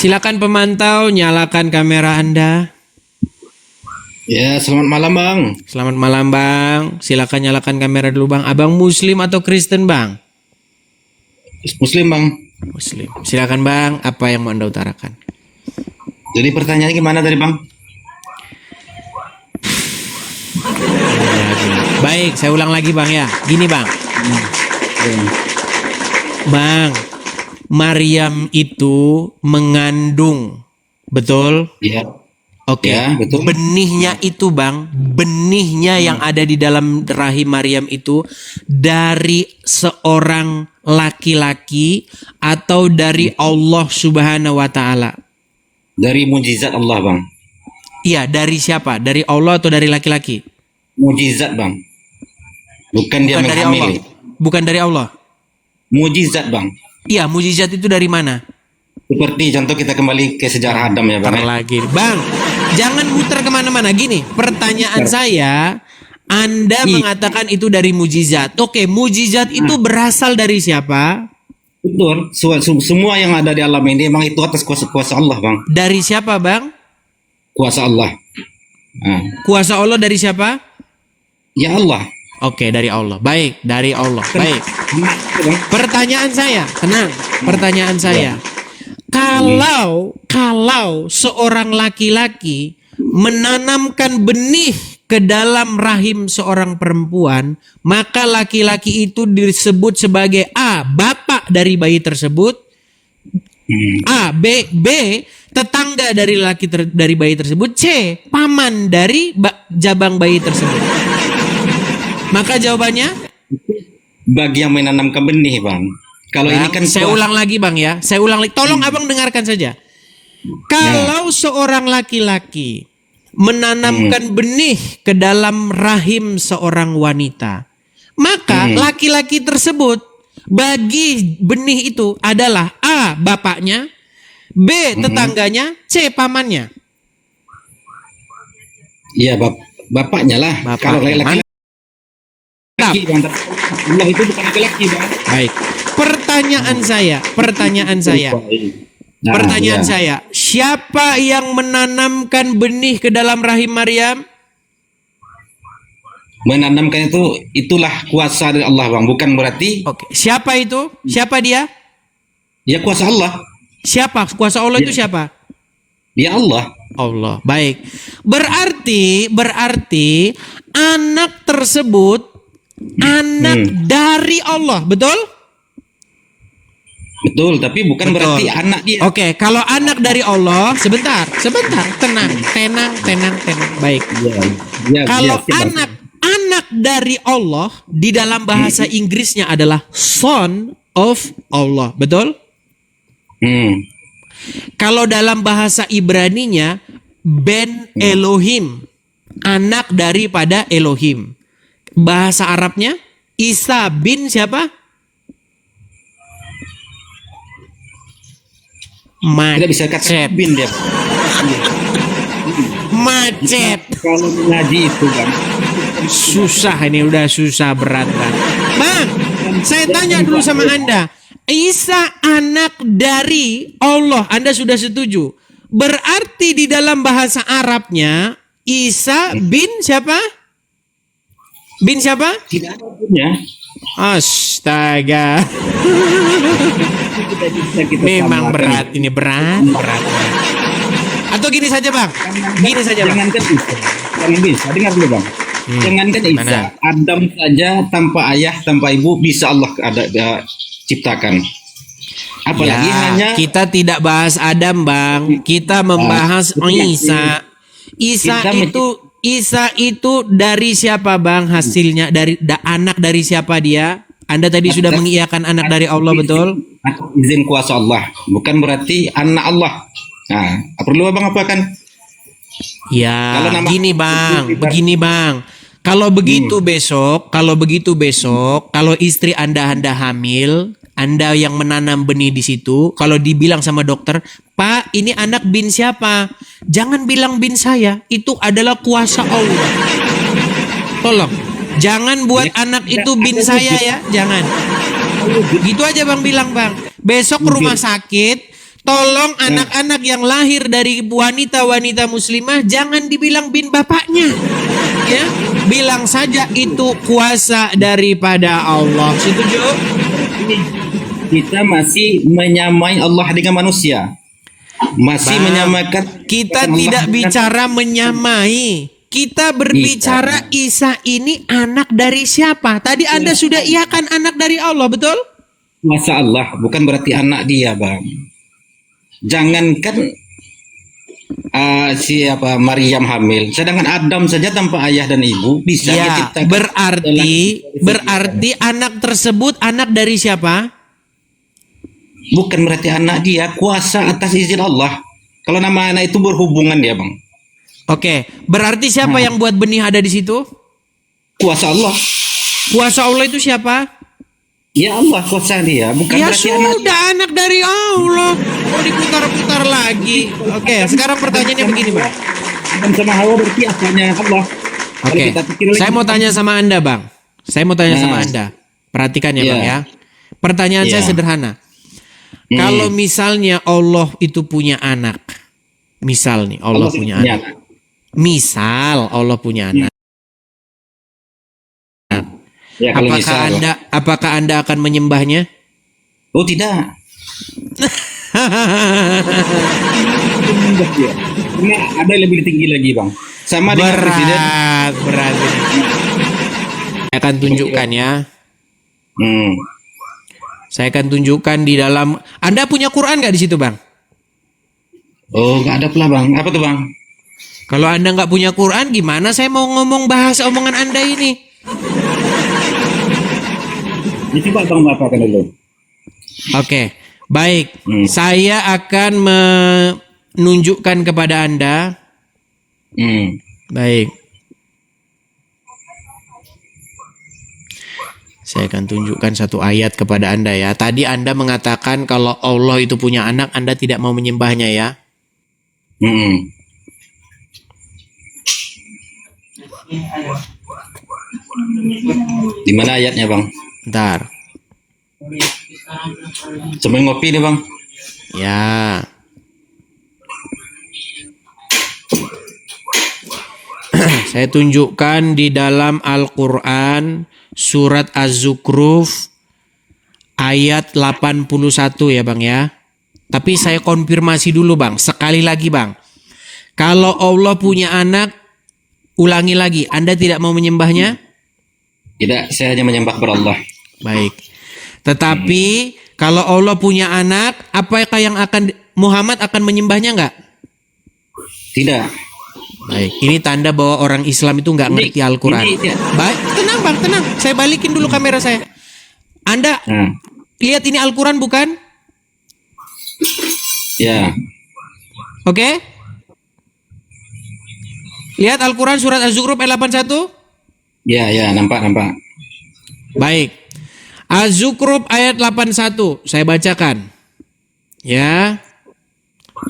Silakan pemantau, nyalakan kamera Anda. Ya, selamat malam Bang. Selamat malam Bang. Silakan nyalakan kamera dulu Bang. Abang Muslim atau Kristen Bang? Muslim Bang. Muslim. Silakan Bang, apa yang mau Anda utarakan? Jadi pertanyaannya gimana tadi Bang? Baik, saya ulang lagi Bang ya. Gini Bang. Bang, Maryam itu mengandung, betul? Iya. Oke, Ya, betul. benihnya itu Bang, benihnya yang ada di dalam rahim Maryam itu dari seorang laki-laki atau dari Allah Subhanahu wa Ta'ala? Dari mujizat Allah Bang. Iya, dari siapa? Dari Allah atau dari laki-laki? Mujizat Bang. Bukan dia Bukan dari Allah. menghamili. Bukan dari Allah. Mujizat Bang. Iya, mujizat itu dari mana? Seperti contoh kita kembali ke sejarah Adam ya Bang. Ntar lagi, Bang. Jangan muter kemana-mana. Gini, pertanyaan saya, Anda mengatakan itu dari mujizat. Oke, mujizat itu berasal dari siapa? Betul. Semua yang ada di alam ini memang itu atas kuasa Allah Bang. Dari siapa, Bang? Kuasa Allah. Nah, Kuasa Allah dari siapa? ya Allah. Oke, dari Allah. Baik, dari Allah. Baik. Pertanyaan saya, tenang. Pertanyaan saya. Kalau seorang laki-laki menanamkan benih ke dalam rahim seorang perempuan, maka laki-laki itu disebut sebagai A, bapak dari bayi tersebut, A, B, tetangga dari dari bayi tersebut, C, paman dari jabang bayi tersebut. Maka jawabannya Bagi yang menanamkan benih Bang. Kalau Bang, ini kan saya ulang lagi Bang ya. Saya ulang lagi. Tolong Abang dengarkan saja. Kalau seorang laki-laki menanamkan benih ke dalam rahim seorang wanita, maka laki-laki tersebut bagi benih itu adalah A, bapaknya, B, tetangganya, C, pamannya. Iya bapaknya lah. Bapaknya. Kalau laki-laki Bang. Allah itu bukan laki-laki Bang. Baik. Pertanyaan saya, siapa yang menanamkan benih ke dalam rahim Maryam? Menanamkan itulah kuasa dari Allah Bang, bukan berarti Oke, siapa itu? Siapa dia? ya kuasa Allah. Siapa? Kuasa Allah itu siapa? Ya Allah. Allah. Baik. Berarti anak tersebut anak dari Allah, betul? Betul, tapi bukan berarti anak dia. Oke, kalau anak dari Allah, sebentar, tenang. Baik. Kalau anak dari Allah di dalam bahasa Inggrisnya adalah son of Allah, betul? Kalau dalam bahasa Ibraninya ben Elohim, anak daripada Elohim. Bahasa Arabnya Isa bin siapa? Tidak bisa kata bin dia. Macet. Kalau mengaji itu kan Susah ini, udah susah berat Bang. Bang, saya tanya dulu sama Anda. Isa anak dari Allah, Anda sudah setuju? Berarti di dalam bahasa Arabnya Isa bin siapa? Bin siapa? tidak ada binnya. Astaga. Memang berat ini, berat. Atau gini saja Bang. Jangankan Isa. Jangan bisa. Dengar dulu Bang. Jangankan Isa. Adam saja tanpa ayah, tanpa ibu bisa Allah ciptakan. Apalagi hanya kita tidak bahas Adam Bang. Kita membahas Isa. Isa itu dari siapa Bang hasilnya? Dari anak dari siapa dia? Anda tadi sudah mengiyakan anak dari Allah, betul? Izin kuasa Allah, bukan berarti anak Allah. Nah, perlu Abang apakan? Ya, begini Bang. Kalau begitu besok, kalau istri Anda hamil, Anda yang menanam benih di situ, kalau dibilang sama dokter, Pak, ini anak bin siapa? Jangan bilang bin saya, itu adalah kuasa Allah. Tolong, jangan buat anak itu bin saya ya, jangan. Gitu aja Bang bilang Bang. Besok ke rumah sakit, Tolong anak-anak yang lahir dari wanita-wanita muslimah jangan dibilang bin bapaknya. Ya, bilang saja itu kuasa daripada Allah. Setuju? Kita masih menyamai Allah dengan manusia. Masih Bang, menyamakan. kita Allah tidak dengan- bicara menyamai. Kita berbicara Isa ini anak dari siapa? Tadi Anda sudah iakan anak dari Allah, betul? Kuasa Allah bukan berarti anak dia, Bang. Jangankan siapa Maryam hamil, sedangkan Adam saja tanpa ayah dan ibu bisa Ya, diciptakan. berarti anak tersebut anak dari siapa? Bukan berarti anak dia, kuasa atas izin Allah. Kalau nama anak itu berhubungan dia, Bang. Oke, berarti siapa yang buat benih ada di situ? Kuasa Allah. Kuasa Allah itu siapa? Ya Allah kuasa dia, bukan Ya berarti anak. sudah, anak dari Allah. Mau diputar-putar lagi. Oke, sekarang pertanyaannya begini, Bang. Adam sama Hawa berarti asalnya Allah. Kalau Oke, kita pikir lagi- saya mau tanya sama Anda, Bang. Saya mau tanya sama Anda. Perhatikan ya, Iya. Bang ya. Pertanyaan saya Iya. sederhana. Kalau misalnya Allah itu punya anak. Misal nih, Allah punya anak. Misal Allah punya anak. Ya, kalau misal. Apakah Anda akan menyembahnya? Oh tidak. Ini ada yang lebih tinggi lagi, Bang. Sama dengan presiden. Berat. Saya akan tunjukkan ya. Saya akan tunjukkan di dalam. Anda punya Quran nggak di situ, Bang? Oh, nggak ada pula, Bang. Apa tuh, Bang? Kalau Anda nggak punya Quran, gimana saya mau ngomong bahas omongan Anda ini? Ini coba Bang bapakan dulu. Oke, baik. Saya akan menunjukkan kepada Anda. Baik. Saya akan tunjukkan satu ayat kepada Anda ya. Tadi Anda mengatakan kalau Allah itu punya anak, Anda tidak mau menyembahnya ya. Di mana ayatnya, Bang? Bentar. Sambil ngopi nih, Bang. Ya. Saya tunjukkan di dalam Al-Quran surat Az-Zukhruf ayat 81 ya Bang ya. Tapi saya konfirmasi dulu Bang, sekali lagi Bang. Kalau Allah punya anak, ulangi lagi, Anda tidak mau menyembahnya? Tidak, saya hanya menyembah kepada Allah. Baik. Tetapi kalau Allah punya anak, apakah yang Muhammad akan menyembahnya enggak? Tidak. Baik, ini tanda bahwa orang Islam itu nggak ngerti Al-Quran. Baik, tenang Bang, tenang. Saya balikin dulu kamera saya. Anda lihat ini Al-Quran bukan? Ya. Oke? Lihat Al-Quran surat Az-Zukhruf ayat 81? Ya, nampak. Baik. Az-Zukhruf ayat 81, saya bacakan. Ya.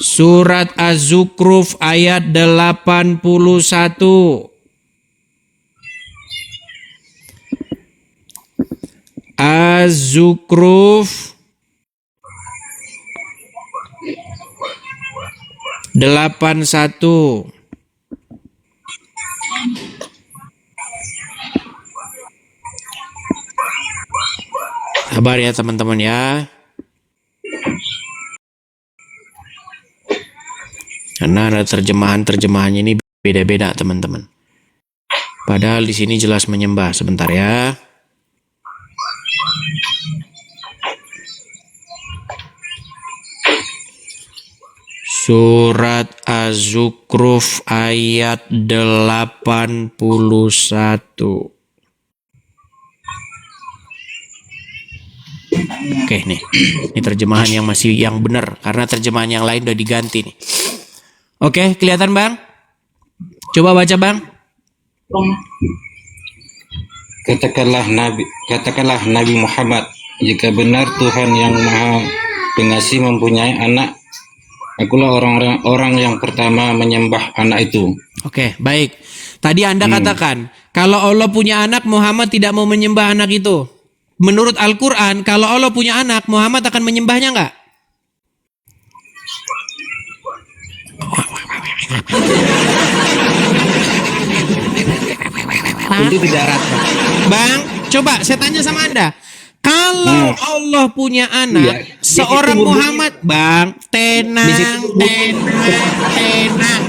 Surat Az-Zukhruf ayat 81. Az-Zukhruf 81. Sabar ya teman-teman ya. Karena ada terjemahannya ini beda-beda teman-teman. Padahal di sini jelas menyembah. Sebentar ya. Surat Az-Zukhruf ayat 81. Oke nih. Ini terjemahan yang masih yang benar karena terjemahan yang lain udah diganti nih. Oke, kelihatan Bang? Coba baca Bang. Katakanlah Nabi Muhammad, jika benar Tuhan yang Maha Pengasih mempunyai anak, akulah orang yang pertama menyembah anak itu. Oke, baik. Tadi Anda katakan, kalau Allah punya anak, Muhammad tidak mau menyembah anak itu. Menurut Al-Quran, kalau Allah punya anak, Muhammad akan menyembahnya enggak? Itu tidak rata. Bang, coba saya tanya sama Anda. Kalau Allah punya anak, Iya, seorang di situ Muhammad, Bang, tenang, Di situ tenang.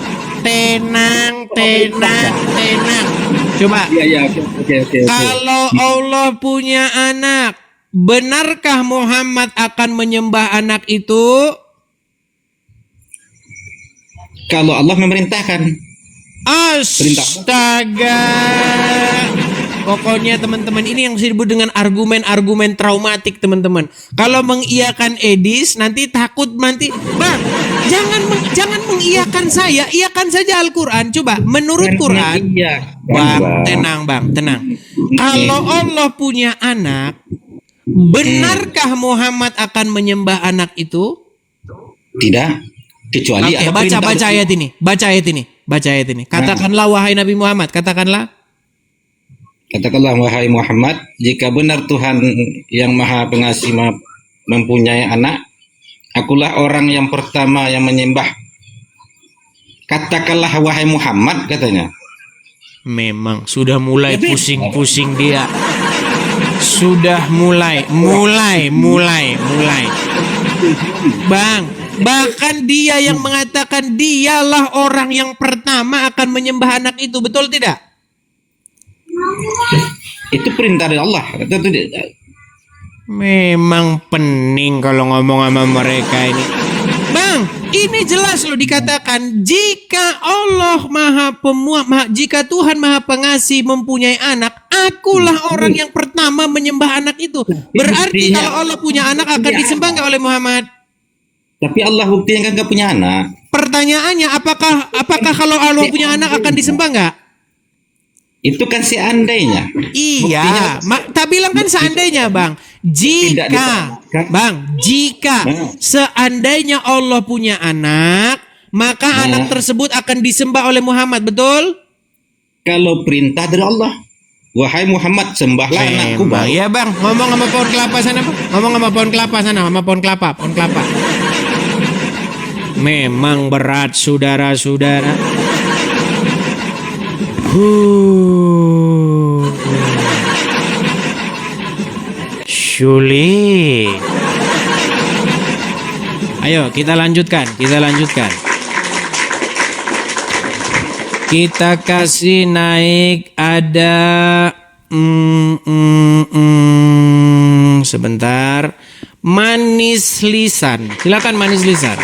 Coba, Iya, oke. kalau Allah punya anak, benarkah Muhammad akan menyembah anak itu? Kalau Allah memerintahkan. Astaga. Pokoknya teman-teman, ini yang disebut dengan argumen-argumen traumatik, teman-teman. Kalau mengiyakan Edis, nanti takut nanti, Bang, jangan mengiyakan saya, iyakan saja Al-Quran. Coba, menurut Quran, Iya. Bang, tenang. Kalau Allah punya anak, benarkah Muhammad akan menyembah anak itu? Tidak. Kecuali Oke, ada baca perintah. ayat ini. Katakanlah wahai Nabi Muhammad, katakanlah. Katakanlah wahai Muhammad, jika benar Tuhan yang Maha Pengasih mempunyai anak, akulah orang yang pertama yang menyembah. Katakanlah wahai Muhammad, katanya. Memang sudah mulai Tapi- pusing-pusing dia. Sudah mulai. Bang, bahkan dia yang mengatakan dialah orang yang pertama akan menyembah anak itu, betul tidak? Itu perintah dari Allah. Memang pening kalau ngomong sama mereka ini. Bang, ini jelas loh dikatakan jika Allah jika Tuhan Maha Pengasih mempunyai anak, akulah orang yang pertama menyembah anak itu. Berarti kalau Allah punya anak akan disembah nggak oleh Muhammad? Tapi Allah buktinya kan gak punya anak. Pertanyaannya, apakah kalau Allah punya anak akan disembah nggak? Itu kan seandainya. Iya, tak bilang kan seandainya, Bang. Tidak Jika, ditanyakan. Bang, jika seandainya Allah punya anak, maka anak tersebut akan disembah oleh Muhammad, betul? Kalau perintah dari Allah, wahai Muhammad, sembahlah anakku. Bang, ya Bang, ngomong sama pohon kelapa sana, Bang. Ngomong sama pohon kelapa sana, sama pohon kelapa. Memang berat, saudara-saudara. Sulit. Ayo kita lanjutkan. Kita kasih naik ada sebentar. Manis lisan. Silakan manis lisan.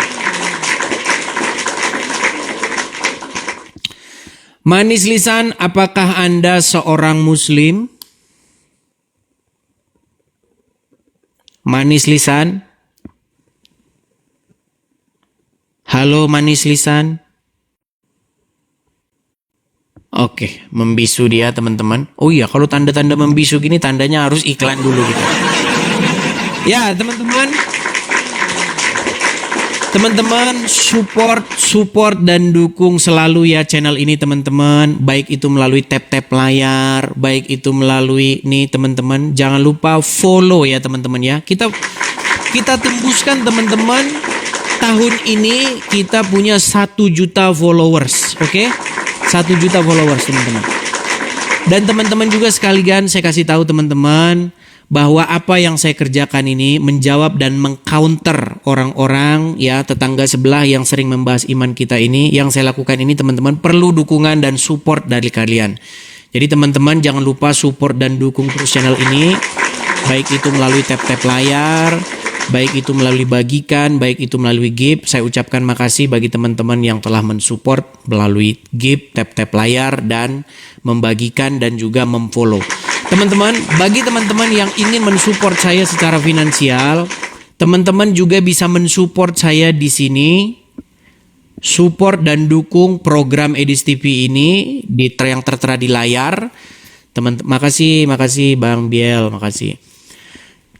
Manis lisan, apakah Anda seorang Muslim? Manis lisan. Halo manis lisan. Oke, membisu dia teman-teman. Oh iya, kalau tanda-tanda membisu gini tandanya harus iklan dulu kita. Ya teman-teman. Teman-teman support dan dukung selalu ya channel ini teman-teman. Baik itu melalui tap-tap layar, baik itu melalui nih teman-teman. Jangan lupa follow ya teman-teman ya. Kita tembuskan teman-teman. Tahun ini kita punya 1 juta followers, oke? 1 juta followers teman-teman. Dan teman-teman juga sekalian saya kasih tahu teman-teman bahwa apa yang saya kerjakan ini menjawab dan mengcounter orang-orang ya tetangga sebelah yang sering membahas iman kita ini. Yang saya lakukan ini teman-teman perlu dukungan dan support dari kalian. Jadi teman-teman jangan lupa support dan dukung terus channel ini. Baik itu melalui tap-tap layar, baik itu melalui bagikan, baik itu melalui gift. Saya ucapkan makasih bagi teman-teman yang telah mensupport melalui gift, tap-tap layar, dan membagikan dan juga memfollow. Teman-teman, bagi teman-teman yang ingin mensupport saya secara finansial, teman-teman juga bisa mensupport saya di sini. Support dan dukung program Edis TV ini yang tertera di layar. Makasih Bang Biel, makasih.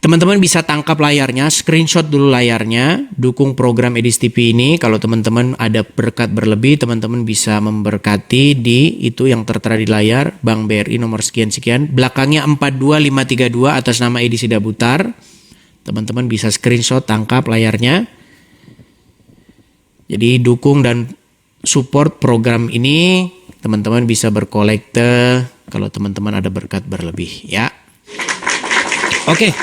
Teman-teman bisa tangkap layarnya, screenshot dulu layarnya, dukung program Edis TV ini. Kalau teman-teman ada berkat berlebih, teman-teman bisa memberkati di itu yang tertera di layar, Bank BRI nomor sekian-sekian. Belakangnya 42532 atas nama Edi Sidabutar. Teman-teman bisa screenshot, tangkap layarnya. Jadi dukung dan support program ini, teman-teman bisa berkolekte kalau teman-teman ada berkat berlebih ya. Oke,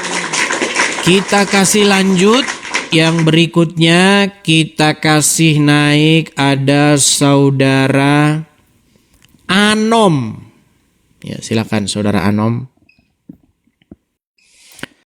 kita kasih lanjut. Yang berikutnya kita kasih naik, ada saudara Anom. Ya, silakan saudara Anom.